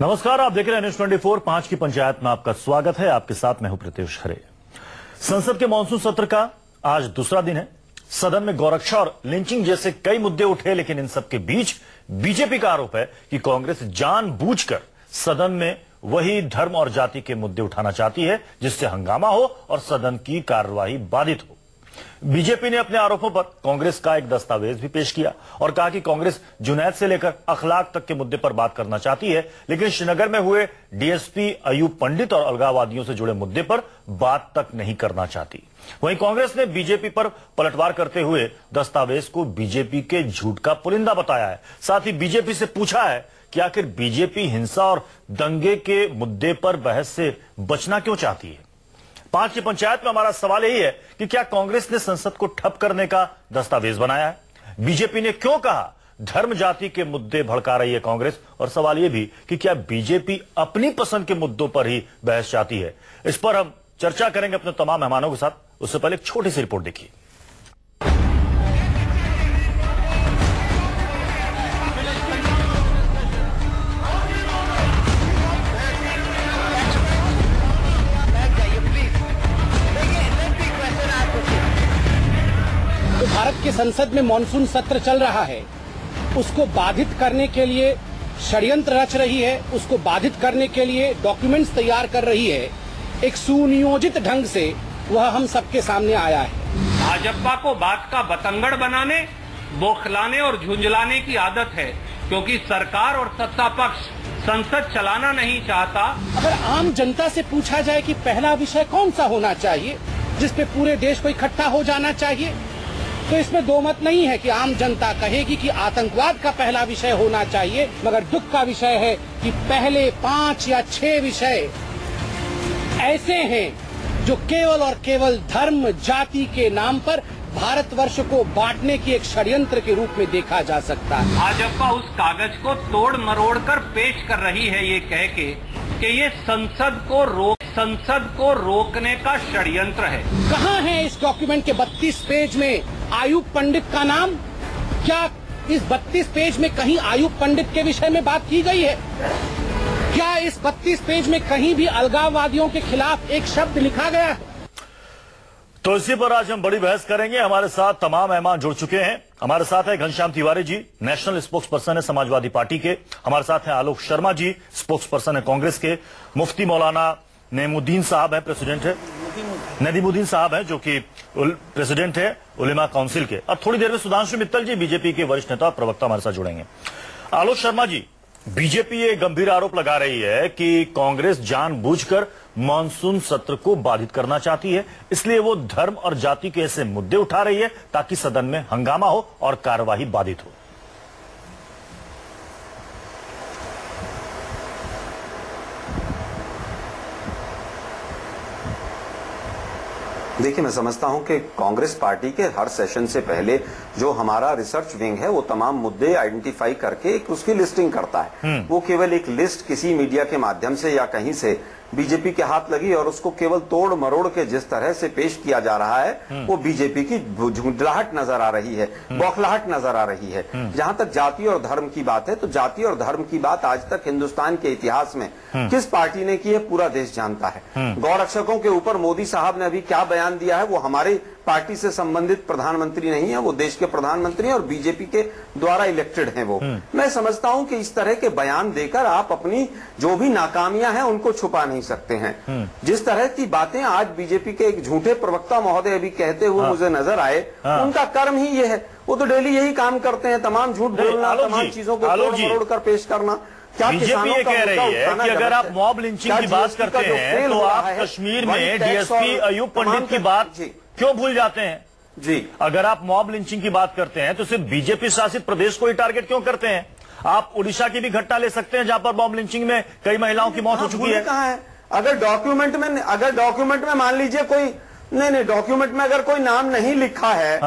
नमस्कार, आप देख रहे हैं न्यूज़ 24 5 की पंचायत में आपका स्वागत है। आपके साथ मैं हूं प्रत्युष खरे। संसद के मानसून सत्र का आज दूसरा दिन है। सदन में गौरक्षा और लिंचिंग जैसे कई मुद्दे उठे, लेकिन इन सबके बीच बीजेपी का आरोप है कि कांग्रेस जानबूझकर सदन में वही धर्म और जाति के मुद्दे उठाना चाहती है, जिससे हंगामा हो और सदन की कार्यवाही बाधित हो। बीजेपी ने अपने आरोपों पर कांग्रेस का एक दस्तावेज भी पेश किया और कहा कि कांग्रेस जुनैद से लेकर अखलाक तक के मुद्दे पर बात करना चाहती है, लेकिन श्रीनगर में हुए डीएसपी अयूब पंडित और अलगाववादियों से जुड़े मुद्दे पर बात तक नहीं करना चाहती। वहीं कांग्रेस ने बीजेपी पर पलटवार करते हुए दस्तावेज को बीजेपी के झूठ का पुलिंदा बताया है। साथ ही बीजेपी से पूछा है कि आखिर बीजेपी हिंसा और दंगे के मुद्दे पर बहस से बचना क्यों चाहती है। 5 की पंचायत में हमारा सवाल यही है कि क्या कांग्रेस ने संसद को ठप करने का दस्तावेज बनाया है? बीजेपी ने क्यों कहा धर्म जाति के मुद्दे भड़का रही है कांग्रेस? और सवाल यह भी कि क्या बीजेपी अपनी पसंद के मुद्दों पर ही बहस चाहती है? इस पर हम चर्चा करेंगे अपने तमाम मेहमानों के साथ। उससे पहले एक छोटी सी रिपोर्ट देखिए। भारत के संसद में मॉनसून सत्र चल रहा है, उसको बाधित करने के लिए षड्यंत्र रच रही है, उसको बाधित करने के लिए डॉक्यूमेंट्स तैयार कर रही है। एक सुनियोजित ढंग से वह हम सबके सामने आया है। भाजपा को बात का बतंगड़ बनाने, बौखलाने और झुंझलाने की आदत है, क्योंकि सरकार और सत्ता पक्ष संसद चलाना नहीं चाहता। अगर आम जनता से पूछा जाए कि पहला विषय कौन सा होना चाहिए जिसपे पूरे देश को इकट्ठा हो जाना चाहिए, तो इसमें दो मत नहीं है कि आम जनता कहेगी कि आतंकवाद का पहला विषय होना चाहिए। मगर दुख का विषय है कि पहले 5 या 6 विषय ऐसे हैं जो केवल और केवल धर्म जाति के नाम पर भारतवर्ष को बांटने की एक षड्यंत्र के रूप में देखा जा सकता है। भाजपा उस कागज को तोड़ मरोड़ कर पेश कर रही है, ये कह के कि ये संसद को रोकने का षड्यंत्र है। कहाँ है इस डॉक्यूमेंट के 32 पेज में अयूब पंडित का नाम? क्या इस 32 पेज में कहीं अयूब पंडित के विषय में बात की गई है? क्या इस 32 पेज में कहीं भी अलगाववादियों के खिलाफ एक शब्द लिखा गया है? तो इसी पर आज हम बड़ी बहस करेंगे। हमारे साथ तमाम मेहमान जुड़ चुके हैं। हमारे साथ है Ghanshyam Tiwari ji, national spokes person है समाजवादी पार्टी के। हमारे साथ हैं आलोक शर्मा जी, स्पोक्स पर्सन है कांग्रेस के। मुफ्ती मौलाना नईमुद्दीन साहब है, प्रेसिडेंट है। नदीमुद्दीन साहब है जो कि प्रेसिडेंट है उलेमा काउंसिल के। अब थोड़ी देर में सुधांशु मित्तल जी, बीजेपी के वरिष्ठ नेता और प्रवक्ता, हमारे साथ जुड़ेंगे। आलोक शर्मा जी, बीजेपी ये गंभीर आरोप लगा रही है कि कांग्रेस जानबूझकर मानसून सत्र को बाधित करना चाहती है, इसलिए वो धर्म और जाति के ऐसे मुद्दे उठा रही है ताकि सदन में हंगामा हो और कार्यवाही बाधित हो। देखिए, मैं समझता हूं कि कांग्रेस पार्टी के हर सेशन से पहले जो हमारा रिसर्च विंग है वो तमाम मुद्दे आइडेंटिफाई करके उसकी लिस्टिंग करता है। वो केवल एक लिस्ट किसी मीडिया के माध्यम से या कहीं से बीजेपी के हाथ लगी और उसको केवल तोड़ मरोड़ के जिस तरह से पेश किया जा रहा है वो बीजेपी की झुंझलाहट नजर आ रही है, बौखलाहट नजर आ रही है। जहां तक जाति और धर्म की बात है तो जाति और धर्म की बात आज तक हिंदुस्तान के इतिहास में किस पार्टी ने की है पूरा देश जानता है। गौरक्षकों के ऊपर मोदी साहब ने अभी क्या बयान दिया है, वो हमारे पार्टी से संबंधित प्रधानमंत्री नहीं है, वो देश के प्रधानमंत्री हैं और बीजेपी के द्वारा इलेक्टेड हैं वो। मैं समझता हूं कि इस तरह के बयान देकर आप अपनी जो भी नाकामियां हैं उनको छुपा नहीं सकते हैं। जिस तरह की बातें आज बीजेपी के एक झूठे प्रवक्ता महोदय अभी कहते हुए मुझे नजर आए, उनका कर्म ही ये है। वो तो डेली यही काम करते हैं, तमाम झूठ बोलना, तमाम चीजों को तोड़ मरोड़ कर पेश करना। क्या बीजेपी ये कह रही है कि अगर आप मॉब लिंचिंग की बात करते हैं तो आप कश्मीर में डीएसपी अयूब पंडित की बात क्यों भूल जाते हैं? जी, अगर आप मॉब लिंचिंग की बात करते हैं तो सिर्फ बीजेपी शासित प्रदेश को ही टारगेट क्यों करते हैं? आप उड़ीसा की भी घटना ले सकते हैं जहां पर मॉब लिंचिंग में कई महिलाओं की मौत हो चुकी है। कहां है? अगर डॉक्यूमेंट में मान लीजिए कोई नहीं, डॉक्यूमेंट में अगर कोई नाम नहीं लिखा है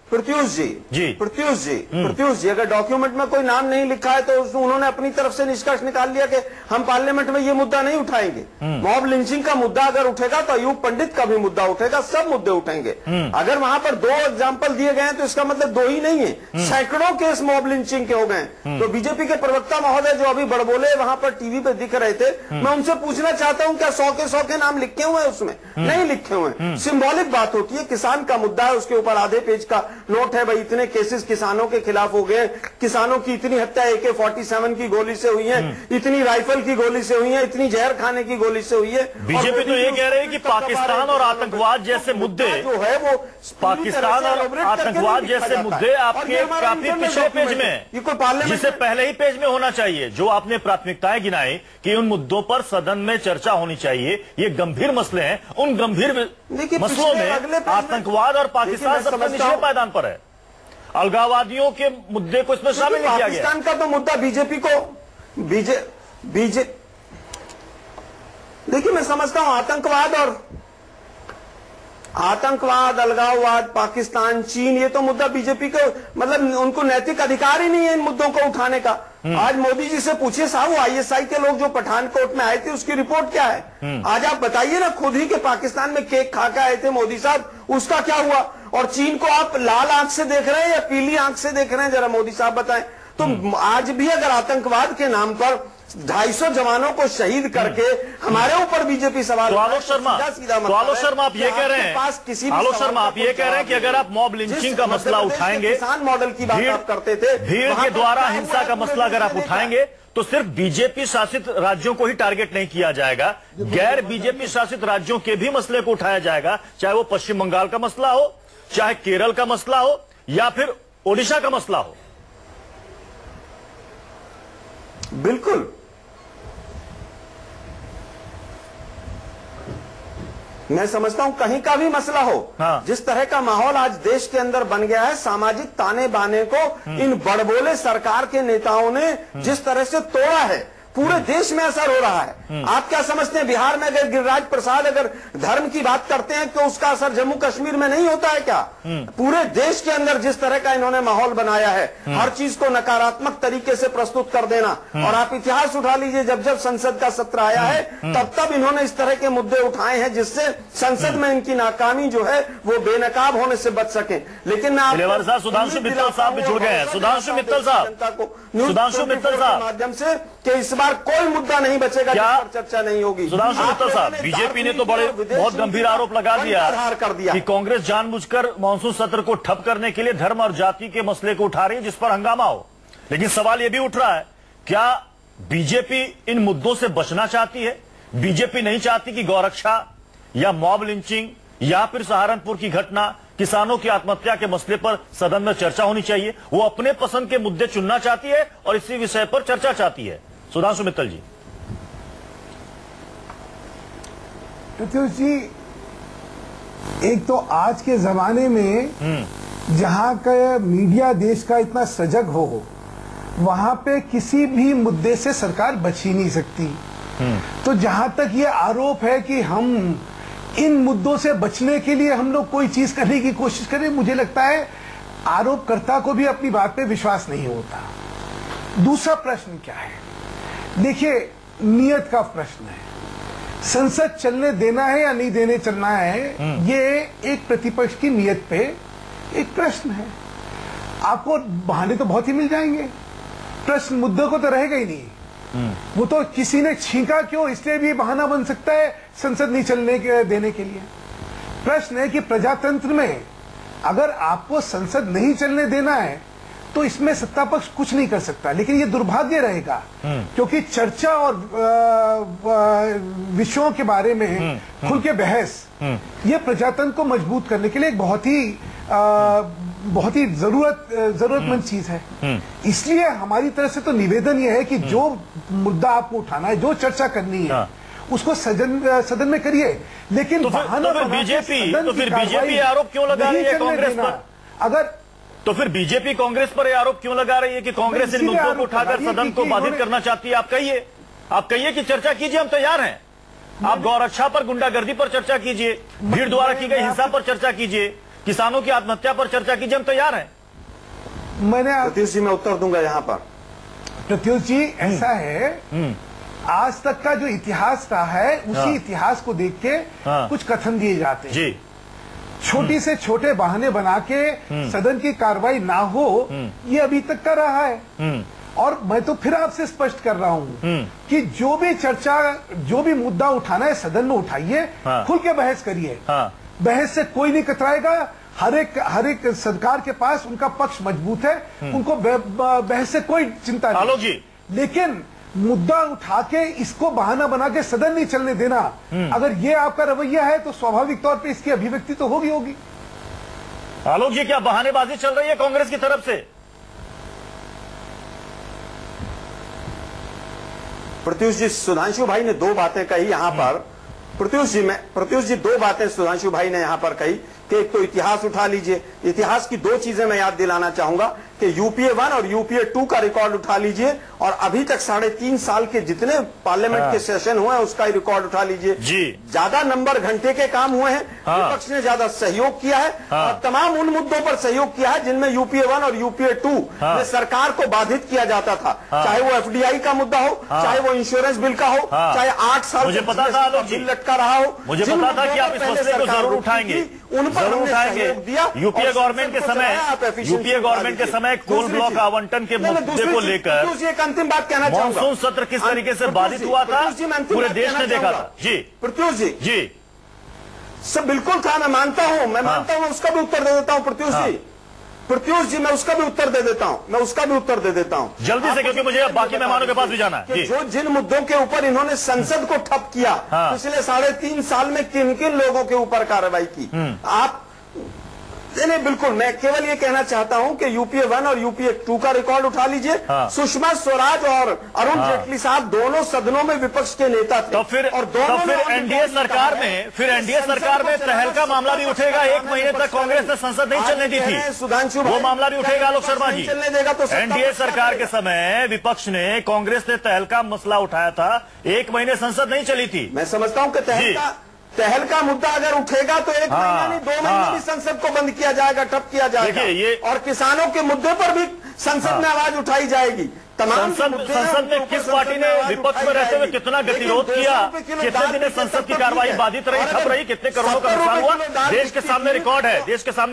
प्रत्युष जी, अगर डॉक्यूमेंट में कोई नाम नहीं लिखा है तो उन्होंने अपनी तरफ से निष्कर्ष निकाल लिया कि हम पार्लियामेंट में ये मुद्दा नहीं उठाएंगे। मॉब लिंचिंग का मुद्दा अगर उठेगा तो अयूब पंडित का भी मुद्दा उठेगा, सब मुद्दे उठेंगे। अगर वहां पर 2 एग्जाम्पल दिए गए हैं तो इसका मतलब 2 ही नहीं है, सैकड़ों केस मॉब लिंचिंग के हो गए। तो बीजेपी के प्रवक्ता महोदय जो अभी बड़बोले वहां पर टीवी पे दिख रहे थे, मैं उनसे पूछना चाहता हूं क्या 100 के नाम लिखे हुए हैं उसमें? नहीं लिखे हुए हैं। सिंबॉलिक बात होती है, किसान का मुद्दा है, उसके ऊपर आधे पेज का नोट है, भाई इतने केसेस किसानों के खिलाफ हो गए, किसानों की इतनी हत्या AK-47 की गोली से हुई है, इतनी राइफल की गोली से हुई है, इतनी जहर खाने की गोली से हुई है। बीजेपी तो ये कह रहे हैं कि पाकिस्तान और आतंकवाद जैसे मुद्दे जो है वो पाकिस्तान और आतंकवाद जैसे मुद्दे आपके काफी पिछले पेज में, जिसे पहले ही पेज में होना चाहिए। जो आपने प्राथमिकताएं गिनाई कि उन मुद्दों पर सदन में चर्चा होनी चाहिए, ये गंभीर मसले हैं, उन गंभीर मसलों में आतंकवाद और पाकिस्तान सबसे निचले पायदान पर है। अलगाववादियों के मुद्दे को इसमें शामिल नहीं किया गया। पाकिस्तान का तो मुद्दा बीजेपी को देखिए, मैं समझता हूं आतंकवाद, अलगाववाद, पाकिस्तान, चीन, ये तो मुद्दा बीजेपी को, मतलब उनको नैतिक अधिकार ही नहीं है इन मुद्दों को उठाने का। आज मोदी जी से पूछिए साहब, वो ISI के लोग जो पठानकोट में आए थे उसकी रिपोर्ट क्या है? आज आप बताइए ना खुद ही कि पाकिस्तान में केक खा के आए थे मोदी साहब, उसका क्या हुआ? और चीन को आप लाल आंख से देख रहे हैं या पीली आंख से देख रहे हैं, जरा मोदी साहब बताएं। तो आज भी अगर आतंकवाद के नाम पर 250 जवानों को शहीद करके हमारे ऊपर बीजेपी सवाल, तो आलोक शर्मा आप ये कह रहे हैं, आलोक शर्मा आप ये कह रहे हैं कि अगर आप मॉब लिंचिंग का मसला उठाएंगे, किसान मॉडल की बात आप करते थे, भीड़ के द्वारा हिंसा का मसला अगर आप उठाएंगे तो सिर्फ बीजेपी शासित राज्यों को ही टारगेट नहीं किया जाएगा, गैर बीजेपी शासित राज्यों के भी मसले को उठाया जाएगा, चाहे वो पश्चिम बंगाल का मसला हो, चाहे केरल का मसला हो, या फिर ओडिशा का मसला हो। बिल्कुल, मैं समझता हूं कहीं का भी मसला हो। हाँ। जिस तरह का माहौल आज देश के अंदर बन गया है, सामाजिक ताने बाने को इन बड़बोले सरकार के नेताओं ने जिस तरह से तोड़ा है, पूरे देश में असर हो रहा है। आप क्या समझते हैं, बिहार में अगर गिरिराज प्रसाद अगर धर्म की बात करते हैं तो उसका असर जम्मू कश्मीर में नहीं होता है क्या? पूरे देश के अंदर जिस तरह का इन्होंने माहौल बनाया है, हर चीज को नकारात्मक तरीके से प्रस्तुत कर देना। और आप इतिहास उठा लीजिए, जब जब संसद का सत्र आया है तब तब इन्होंने इस तरह के मुद्दे उठाए हैं जिससे संसद में इनकी नाकामी जो है वो बेनकाब होने से बच सके। लेकिन सुधांशु मित्तल साहब भी जुड़ गए हैं। सुधांशु मित्तल साहब माध्यम से कि इस बार कोई मुद्दा नहीं बचेगा जिस पर चर्चा नहीं होगी। सुधांशु मित्तल साहब, बीजेपी ने तो बहुत गंभीर आरोप लगा दिया कि कांग्रेस जानबूझकर मानसून सत्र को ठप करने के लिए धर्म और जाति के मसले को उठा रही है जिस पर हंगामा हो। लेकिन सवाल यह भी उठ रहा है, क्या बीजेपी इन मुद्दों से बचना चाहती है? बीजेपी नहीं चाहती कि गौरक्षा या मॉब लिंचिंग या फिर सहारनपुर की घटना, किसानों की आत्महत्या के मसले पर सदन में चर्चा होनी चाहिए। वो अपने पसंद के मुद्दे चुनना चाहती है और इसी विषय पर चर्चा चाहती है। सुधांशु मित्तल जी। प्रत्युष जी, एक तो आज के जमाने में जहां का मीडिया देश का इतना सजग हो, वहां पे किसी भी मुद्दे से सरकार बच ही नहीं सकती। तो जहां तक ये आरोप है कि हम इन मुद्दों से बचने के लिए हम लोग कोई चीज करने की कोशिश करें, मुझे लगता है आरोपकर्ता को भी अपनी बात पे विश्वास नहीं होता। दूसरा प्रश्न क्या है? देखिए, नियत का प्रश्न है। संसद चलने देना है या नहीं देने चलना है, ये एक प्रतिपक्ष की नियत पे एक प्रश्न है। आपको बहाने तो बहुत ही मिल जाएंगे, प्रश्न मुद्दे को तो रहेगा ही नहीं। वो तो किसी ने छींका क्यों, इसलिए भी बहाना बन सकता है संसद नहीं चलने देने के लिए। प्रश्न है कि प्रजातंत्र में अगर आपको संसद नहीं चलने देना है तो इसमें सत्ता पक्ष कुछ नहीं कर सकता। लेकिन ये दुर्भाग्य रहेगा क्योंकि चर्चा और विषयों के बारे में खुल के बहस, ये प्रजातंत्र को मजबूत करने के लिए एक बहुत ही जरूरतमंद चीज है। इसलिए हमारी तरफ से तो निवेदन ये है कि जो मुद्दा आपको उठाना है, जो चर्चा करनी है, उसको सदन में करिए। लेकिन तो फिर बीजेपी आरोप क्यों लगा रही है कांग्रेस पर? अगर तो फिर बीजेपी कांग्रेस पर यह आरोप क्यों लगा रही है कि कांग्रेस इन मुद्दों को उठाकर सदन को बाधित करना चाहती है? आप कहिए कि चर्चा कीजिए, हम तैयार हैं। आप गौरक्षा पर, गुंडागर्दी पर चर्चा कीजिए, भीड़ द्वारा की गई हिंसा पर चर्चा कीजिए, किसानों की आत्महत्या पर चर्चा कीजिए, हम तैयार हैं। मैंने प्रत्युष जी मैं उत्तर दूंगा यहाँ पर। प्रत्युष जी ऐसा है, आज तक का जो इतिहास रहा है उसी इतिहास को देख के कुछ कथन दिए जाते हैं जी। छोटी से छोटे बहाने बना के सदन की कार्रवाई ना हो, ये अभी तक का रहा है। और मैं तो फिर आपसे स्पष्ट कर रहा हूं कि जो भी चर्चा, जो भी मुद्दा उठाना है सदन में उठाइए, खुल के बहस करिए। बहस से कोई नहीं कतराएगा। हर एक सरकार के पास उनका पक्ष मजबूत है, उनको बहस से कोई चिंता नहीं। आलोक जी, लेकिन मुद्दा उठा के इसको बहाना बना के सदन नहीं चलने देना, अगर ये आपका रवैया है तो स्वाभाविक तौर पे इसकी अभिव्यक्ति तो होगी। आलोक जी, क्या बहानेबाजी चल रही है कांग्रेस की तरफ से? प्रत्युष जी, सुधांशु भाई ने दो बातें कही यहाँ पर। प्रत्युष जी दो बातें सुधांशु भाई ने यहाँ पर कही कि एक तो इतिहास उठा लीजिए। इतिहास की दो चीजें मैं याद दिलाना चाहूंगा कि यूपीए 1 और यूपीए 2 का रिकॉर्ड उठा लीजिए, और अभी तक 3.5 साल के जितने पार्लियामेंट के सेशन हुए हैं उसका ही रिकॉर्ड उठा लीजिए जी। ज्यादा नंबर घंटे के काम हुए हैं, विपक्ष ने ज्यादा सहयोग किया है, और तमाम उन मुद्दों पर सहयोग किया है जिनमें यूपीए 1 और यूपीए 2 में सरकार को बाधित किया जाता था। चाहे वो एफडीआई का मुद्दा हो, चाहे वो इंश्योरेंस बिल का हो, चाहे 8 साल मुझे पता था बिल लटका रहा हो, मुझे पता था कि आप इस मसले को जरूर उठाएंगे, उन पर जरूर उठाएंगे। यूपीए गवर्नमेंट के समय कोल ब्लॉक आवंटन के मुद्दे को लेकर एक अंतिम बात कहना चाहूंगा। मानसून सत्र किस तरीके से बाधित हुआ था पूरे देश ने देखा था। जी प्रत्युष जी, जी सब बिल्कुल था, मैं मानता हूं, मैं उसका भी उत्तर दे देता हूं। प्रत्युष जी मैं उसका भी उत्तर दे देता हूं, जल्दी से, क्योंकि मुझे बाकी मेहमानों के पास भी जाना है। जो जिन मुद्दों के ऊपर इन्होंने संसद को ठप किया, पिछले 3.5 साल में किन किन लोगों के ऊपर कार्रवाई की, आप नहीं, बिल्कुल मैं केवल ये कहना चाहता हूं कि यूपीए 1 और यूपीए 2 का रिकॉर्ड उठा लीजिए। सुषमा स्वराज और अरुण जेटली साहब दोनों सदनों में विपक्ष के नेता थे। तो फिर एनडीए सरकार में तहलका मामला भी उठेगा। 1 महीने तक कांग्रेस ने संसद नहीं चलने दी थी, सुधांशु वो मामला भी उठेगा। आलोक शर्मा जी, चलने देगा तो एनडीए सरकार के समय विपक्ष ने, कांग्रेस ने तहलका मसला उठाया था, 1 महीने संसद नहीं चली थी। मैं समझता हूं कि तहलका मुद्दा अगर उठेगा तो 1 महीना नहीं 2 महीने भी संसद को बंद किया जाएगा, ठप किया जाएगा। और किसानों के मुद्दे पर भी संसद में आवाज उठाई जाएगी। तमाम संसद में किस पार्टी ने विपक्ष में रहते हुए कितना गतिरोध किया, कितने दिन संसद की कार्रवाई बाधित रही, ठप रही, कितने करोड़ों का नुकसान हुआ, देश के सामने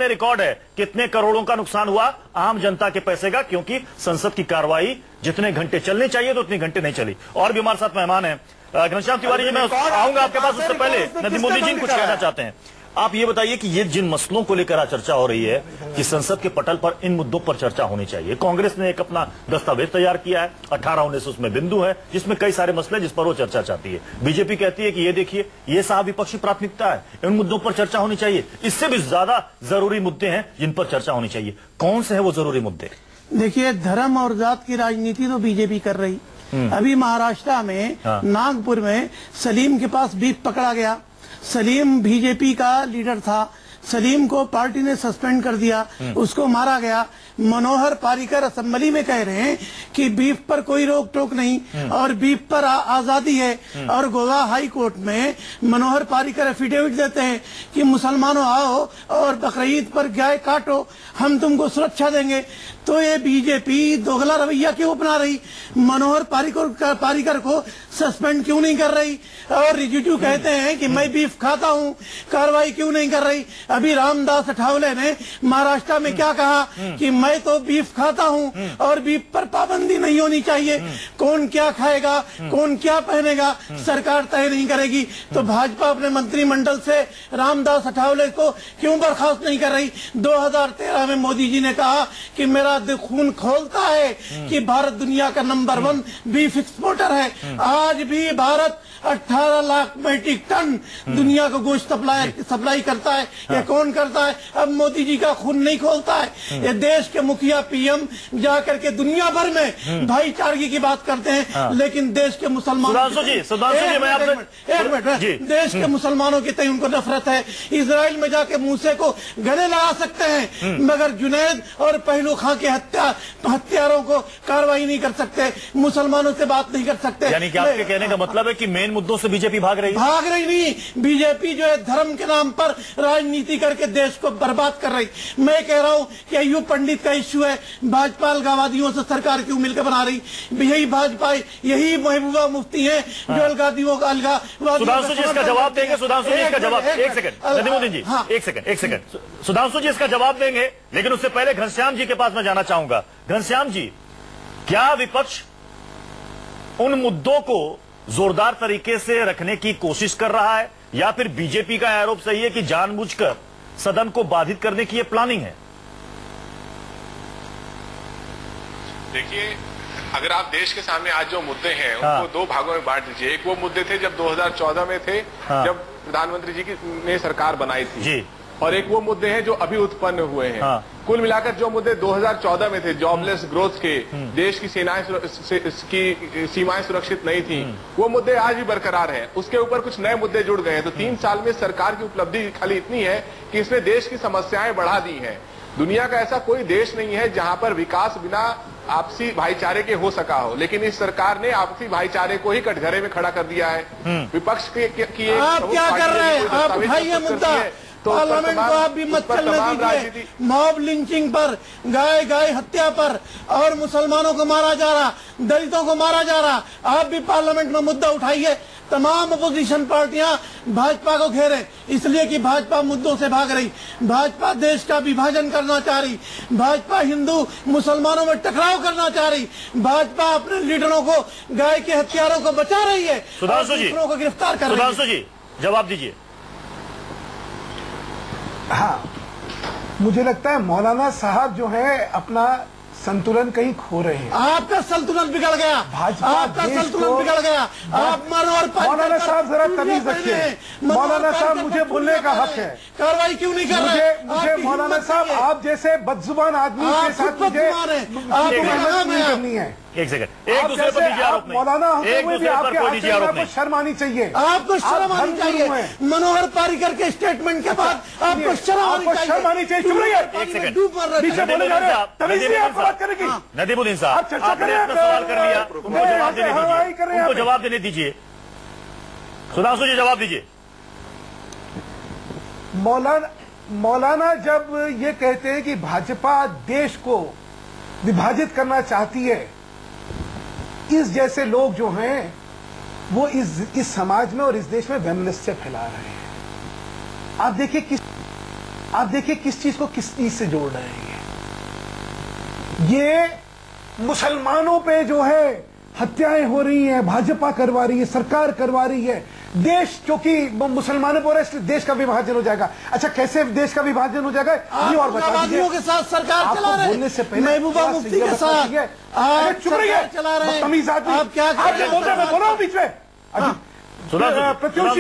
रिकॉर्ड है, कितने करोड़ों का नुकसान हुआ आम जनता के पैसे का, क्योंकि संसद की कार्रवाई जितने घंटे चलनी चाहिए तो उतने घंटे नहीं चली। और भी हमारे साथ मेहमान है घनश्याम तिवारी जी, मैं आऊंगा आपके पास, उससे पहले नदी मोदी जी कुछ कहना चाहते हैं। आप ये बताइए कि ये जिन मसलों को लेकर आज चर्चा हो रही है कि संसद के पटल पर इन मुद्दों पर चर्चा होनी चाहिए, कांग्रेस ने एक अपना दस्तावेज तैयार किया है, 18-19 उसमें बिंदु है जिसमें कई सारे मसले जिस पर वो चर्चा चाहती है। बीजेपी कहती है कि ये देखिए, ये साहब विपक्षी प्राथमिकता है, इन मुद्दों पर चर्चा होनी चाहिए। इससे भी ज्यादा जरूरी मुद्दे हैं जिन पर चर्चा होनी चाहिए। कौन से है वो जरूरी मुद्दे? देखिए, धर्म और जात की राजनीति तो बीजेपी कर रही। अभी महाराष्ट्र में नागपुर में सलीम के पास बीफ पकड़ा गया। सलीम बीजेपी का लीडर था, सलीम को पार्टी ने सस्पेंड कर दिया, उसको मारा गया। मनोहर पारिकर असेंबली में कह रहे हैं कि बीफ पर कोई रोक टोक नहीं और बीफ पर आजादी है। और गोवा हाई कोर्ट में मनोहर पारिकर एफिडेविट देते हैं कि मुसलमानों आओ और बकरीद पर गाय काटो, हम तुमको सुरक्षा देंगे। तो ये बीजेपी दोगला रवैया क्यों अपना रही? मनोहर पारिकर को सस्पेंड क्यों नहीं कर रही? और रिजिजू कहते हैं कि मैं बीफ खाता हूँ, कार्रवाई क्यों नहीं कर रही? अभी रामदास अठावले ने महाराष्ट्र में क्या कहा कि मैं तो बीफ खाता हूँ और बीफ पर पाबंदी नहीं होनी चाहिए। कौन क्या खाएगा, कौन क्या पहनेगा, सरकार तय नहीं करेगी। तो भाजपा अपने मंत्रिमंडल से रामदास अठावले को क्यों बर्खास्त नहीं कर रही? 2013 में मोदी जी ने कहा कि मेरा खून खोलता है कि भारत दुनिया का नंबर 1 बीफ एक्सपोर्टर है। आज भी भारत 18 लाख मीट्रिक टन दुनिया को गोश्त सप्लाई करता है। ये कौन करता है? अब मोदी जी का खून नहीं खोलता है। ये देश के मुखिया पीएम जाकर के दुनिया भर में भाईचारगी की बात करते हैं, लेकिन देश के मुसलमानों देश के मुसलमानों की तय उनको नफरत है। इजराइल में जाके मूसे को गले लगा सकते हैं, मगर जुनैद और पहलू खां के हत्यारों को कार्रवाई नहीं कर सकते, मुसलमानों से बात नहीं कर सकते। यानी कि आपके कहने का मतलब है कि मेन मुद्दों से बीजेपी भाग रही नहीं। बीजेपी जो है धर्म के नाम पर राजनीति राजनीति करके देश को बर्बाद कर रही। मैं कह रहा हूं कि अयूब पंडित का इश्यू है, भाजपा अलगाववादियों से सरकार क्यों मिलकर बना रही? यही भाजपा, यही महबूबा मुफ्ती है जो अलगाववादियों का सुधांशु जी इसका जवाब देंगे। सुधांशु जी इसका जवाब, एक सेकंड नदीमुद्दीन जी, एक सेकंड सुधांशु जी इसका जवाब देंगे, लेकिन उससे पहले घनश्याम जी के पास मैं जाना चाहूंगा। घनश्याम जी, क्या विपक्ष उन मुद्दों को जोरदार तरीके से रखने की कोशिश कर रहा है, या फिर बीजेपी का आरोप सही है कि जानबूझकर सदन को बाधित करने की यह प्लानिंग है? देखिए, अगर आप देश के सामने आज जो मुद्दे हैं उनको दो भागों में बांट दीजिए। एक वो मुद्दे थे जब 2014 में थे, जब प्रधानमंत्री जी ने सरकार बनाई थी जी। और एक वो मुद्दे हैं जो अभी उत्पन्न हुए हैं। कुल मिलाकर जो मुद्दे 2014 में थे, जॉबलेस ग्रोथ के, देश की सीमाएं सुरक्षित नहीं थी, वो मुद्दे आज भी बरकरार हैं। उसके ऊपर कुछ नए मुद्दे जुड़ गए हैं। तो 3 साल में सरकार की उपलब्धि खाली इतनी है कि इसने देश की समस्याएं बढ़ा दी हैं। दुनिया का ऐसा कोई देश नहीं है जहां पर विकास बिना आपसी भाईचारे के हो सका हो, लेकिन इस सरकार ने आपसी भाईचारे को ही कटघरे में खड़ा कर दिया है। विपक्ष की आप क्या कर रहे हैं? आप उठाइए मुद्दा, पार्लियामेंट को आप भी मत चलने दीजिए। मॉब लिंचिंग पर, गाय हत्या पर, और मुसलमानों को मारा जा रहा, दलितों को मारा जा रहा, आप भी पार्लियामेंट में मुद्दा उठाइए। तमाम अपोजिशन पार्टियां भाजपा को घेरे, इसलिए कि भाजपा मुद्दों से भाग रही, भाजपा देश का विभाजन करना चाह रही, भाजपा हिंदू मुसलमानों में टकराव करना चाह रही, भाजपा अपने लीडरों को, गाय के हथियारों को बचा रही है, सुधांशु जी को गिरफ्तार कर रही है। सुधांशु जी जवाब दीजिए। हाँ, मुझे लगता है मौलाना साहब जो है अपना संतुलन कहीं खो रहे हैं। आपका संतुलन बिगड़ गया, आपका संतुलन बिगड़ गया। आप मनोहर मौलाना साहब जरा तमीज रखिए। मौलाना साहब, मुझे बोलने का हक है, कार्रवाई क्यों नहीं कर रहे? मुझे मौलाना साहब, आप जैसे बदजुबान आदमी के साथ मुझे नहीं करनी है। एक सेकंड, एक दूसरे पर निजी आरोप नहीं, मौलाना एक दूसरे पर कोई निजी आरोप नहीं। शर्म आनी चाहिए, आपको शर्म आनी चाहिए। मनोहर पारिकर के स्टेटमेंट के बाद आपको शर्म आनी चाहिए। चुप रहिए, एक सेकंड। नदीमुद्दीन साहब, आपने अपना सवाल कर लिया, उनको जवाब देने दीजिए। सुधांशु जी जवाब दीजिए। मौलाना जब ये कहते हैं कि भाजपा देश को विभाजित करना चाहती है, इस जैसे लोग जो हैं वो इस समाज में और इस देश में वैमनस्य फैला रहे हैं। आप देखिए किस चीज को किस चीज से जोड़ रहे हैं। ये मुसलमानों पे जो है हत्याएं हो रही हैं, भाजपा करवा रही है, सरकार करवा रही है। देश क्योंकि मुसलमानों पर इसलिए देश का विभाजन हो जाएगा। अच्छा, कैसे देश का विभाजन हो जाएगा ये और बता दीजिए। के साथ सरकार चला रहे हैं, बोलने से पहले महबूबा मुफ्ती के साथ आप चुप रहिए, चला रहे हैं। तमीज आदमी, आप क्या आप जो बोल रहे हैं मैं बोल रहा हूं बीच में। प्रत्युष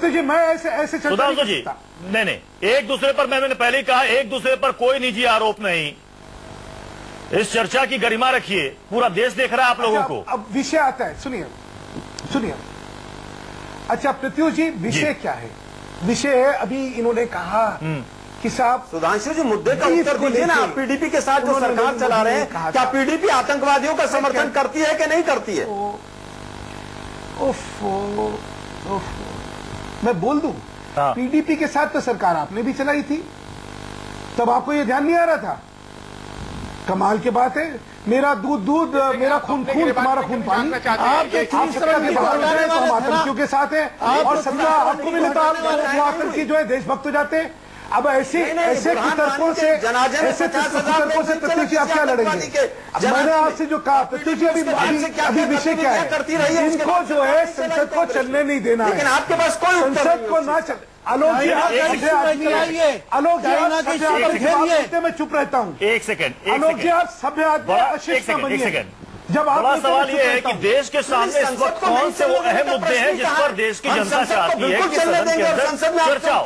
जी, मैं ऐसे सुधांशु जी, नहीं, एक दूसरे पर, मैंने पहले ही कहा, एक दूसरे पर कोई निजी आरोप नहीं। इस चर्चा की गरिमा रखिए, पूरा देश देख रहा है आप लोगों को। अब विषय आता है, सुनिए। अच्छा प्रत्युष जी, विषय क्या है? विषय है, अभी इन्होंने कहा कि साहब सुधांशु जी मुद्दे का उत्तर दीजिए ना। आप पीडीपी के साथ जो सरकार चला रहे हैं, क्या पीडीपी आतंकवादियों का समर्थन करती है कि नहीं करती है? मैं बोल दूं, पीडीपी के साथ तो सरकार आपने भी चलाई थी, तब आपको ये ध्यान नहीं आ रहा था? कमाल की बात है, मेरा दूध मेरा खून तुम्हारा खून पानी। आप आतंकियों के साथ हैं और सत्ता आपको भी लेता, आप आतंकी जो है देशभक्त हो जाते हैं। अब ऐसे कुतर्कों से प्रत्युष जी आप क्या लड़ेंगे? मैंने आपसे जो कहा, प्रत्युष जी अभी विषय क्या है? इनको जो है संसद को चलने नहीं देना है, लेकिन आपके पास कोई संसद को ना चल। आलोक जी, आलोक जी, मैं चुप रहता हूँ। एक सेकंड, आलोक जी, आप सभ्य आदमी, जब बड़ा सवाल ये है कि देश के सामने इस वक्त कौन से वो अहम मुद्दे हैं जिस पर देश की जनता चाहती है कि सदन के अंदर चर्चा हो।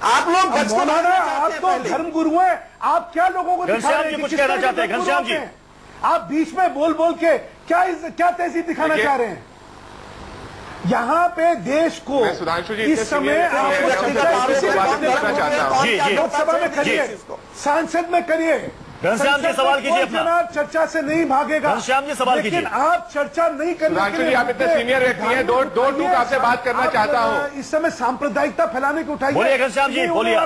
आप लोग मौलाना, आप तो धर्म गुरु हैं, आप क्या लोगों को घनश्याम जी कुछ कहना चाहते हैं? घनश्याम जी, आप बीच में बोल के क्या तहजीब दिखाना चाह रहे हैं? यहाँ पे देश को इस समय लोकसभा में करिए, सांसद में करिए, घनश्याम जी सवाल कीजिए अपना। चर्चा से नहीं भागेगा। घनश्याम जी सवाल कीजिए। लेकिन आप चर्चा नहीं करने के लिए, आप इतने सीनियर व्यक्ति हैं, दो टूक आपसे बात करना चाहता हूँ। इस समय सांप्रदायिकता फैलाने को उठाइए। बोलिए घनश्याम जी, बोलिए।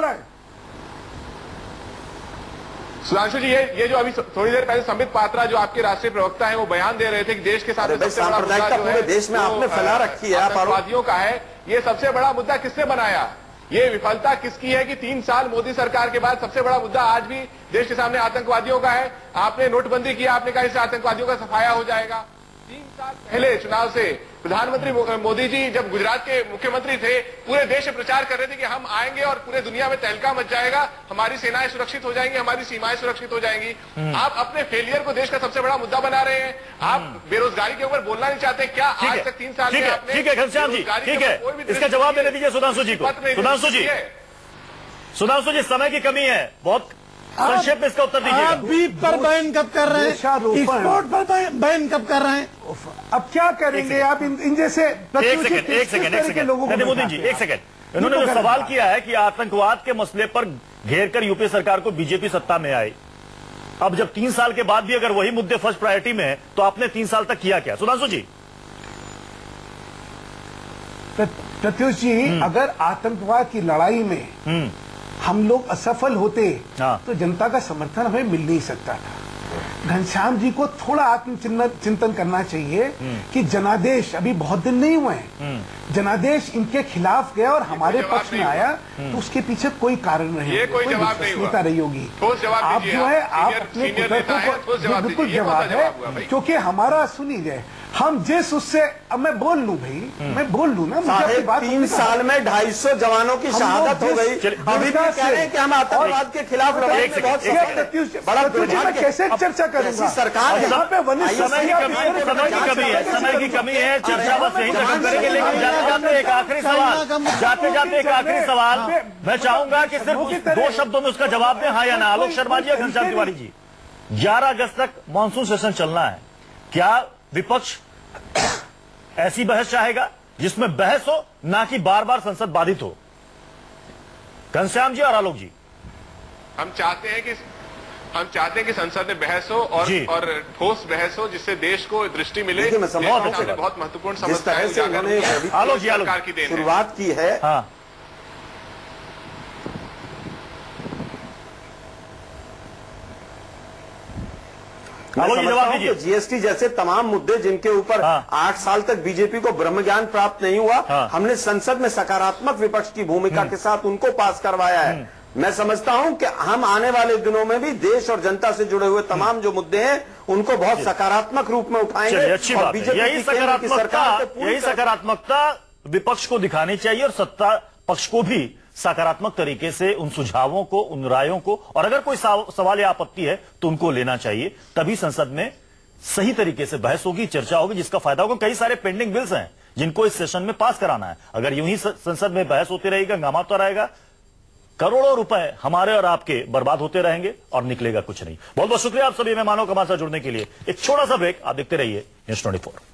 सुधांशु जी, ये जो अभी थोड़ी देर पहले संबित पात्रा जो आपके राष्ट्रीय प्रवक्ता है, वो बयान दे रहे थे कि देश के सामने सबसे बड़ा मुद्दा जो है देश में आपने फैला रखी है, आतंकवादियों का है। ये सबसे बड़ा मुद्दा किसने बनाया? ये विफलता किसकी है कि 3 साल मोदी सरकार के बाद सबसे बड़ा मुद्दा आज भी देश के सामने आतंकवादियों का है? आपने नोटबंदी किया, आपने कहा इससे आतंकवादियों का सफाया हो जाएगा। 3 साल पहले चुनाव से प्रधानमंत्री मोदी जी जब गुजरात के मुख्यमंत्री थे, पूरे देश में प्रचार कर रहे थे कि हम आएंगे और पूरे दुनिया में तहलका मच जाएगा, हमारी सेनाएं सुरक्षित हो जाएंगी, हमारी सीमाएं सुरक्षित हो जाएंगी। आप अपने फेलियर को देश का सबसे बड़ा मुद्दा बना रहे हैं। आप बेरोजगारी के ऊपर बोलना नहीं चाहते क्या? आज तक 3 साल में आपने, ठीक है घनश्याम जी, ठीक है, इसका जवाब देने दीजिए सुधांशु जी को। सुधांशु जी, समय की कमी है, बहुत संक्षेप में इसका उत्तर दीजिए। आप बीप पर बैन कब कर रहे हैं? एक्सपोर्ट पर बैन कब कर रहे हैं? अब क्या करेंगे आप इन जैसे? एक सेकंड नदीमुद्दीन जी, एक सेकंड। इन्होंने जो सवाल किया है कि आतंकवाद के मसले पर घेर कर यूपी सरकार को बीजेपी सत्ता में आई, अब जब 3 साल के बाद भी अगर वही मुद्दे फर्स्ट प्रायोरिटी में है, तो आपने 3 साल तक किया क्या? सुधांशु जी। प्रत्युष जी, अगर आतंकवाद की लड़ाई में हम लोग असफल होते तो जनता का समर्थन हमें मिल नहीं सकता था। घनश्याम जी को थोड़ा आत्मचिंतन करना चाहिए कि जनादेश अभी बहुत दिन नहीं हुए हैं, जनादेश इनके खिलाफ गया और हमारे पक्ष में आया, तो उसके पीछे कोई कारण नहीं, कोई विश्वसनीयता रही होगी। आप जो है, आप अपने बिल्कुल जवाब है, क्योंकि हमारा सुनिए, हम जिस उससे, अब मैं बोल लूं भाई, मैं बोल लूं ना, मुझे अपनी बात। 3 साल में 250 जवानों की शहादत हो गई, अभी भी कह रहे हैं कि हम आतंकवाद के खिलाफ लड़ाई में बहुत बड़ा। कैसे चर्चा करेंगे? सरकार यहाँ पे समय की कमी है, चर्चा बस यही खत्म करेंगे। लेकिन जाते एक आखिरी सवाल मैं चाहूंगा कि सिर्फ 2 शब्दों में उसका जवाब दें, हाँ या ना। आलोक शर्मा जी या घनश्याम तिवारी जी। 11 अगस्त तक मानसून सेशन चलना है, क्या विपक्ष ऐसी बहस चाहेगा जिसमें बहस हो, ना कि बार बार संसद बाधित हो? घनश्याम जी और आलोक जी। हम चाहते हैं कि संसद में बहस हो और ठोस बहस हो, जिससे देश को दृष्टि मिले। बहुत महत्वपूर्ण समस्या है। आलोक जी, सरकार की देन शुरुआत की है। हाँ, जवाब दीजिए। जीएसटी जैसे तमाम मुद्दे जिनके ऊपर 8 साल तक बीजेपी को ब्रह्म ज्ञान प्राप्त नहीं हुआ, हमने संसद में सकारात्मक विपक्ष की भूमिका के साथ उनको पास करवाया है। मैं समझता हूं कि हम आने वाले दिनों में भी देश और जनता से जुड़े हुए तमाम जो मुद्दे हैं उनको बहुत सकारात्मक रूप में उठाएंगे। अच्छी बात है। यही सकारात्मकता विपक्ष को दिखानी चाहिए और सत्ता पक्ष को भी सकारात्मक तरीके से उन सुझावों को, उन रायों को, और अगर कोई सवाल या आपत्ति है तो उनको लेना चाहिए। तभी संसद में सही तरीके से बहस होगी, चर्चा होगी, जिसका फायदा होगा। कई सारे पेंडिंग बिल्स हैं जिनको इस सेशन में पास कराना है। अगर यूं ही संसद में बहस होती रहेगी, हंगामा होता रहेगा, करोड़ों रुपए हमारे और आपके बर्बाद होते रहेंगे और निकलेगा कुछ नहीं। बहुत बहुत शुक्रिया आप सभी मेहमानों का हमारे साथ जुड़ने के लिए। एक छोटा सा ब्रेक, आप देखते रहिए न्यूज़ 24।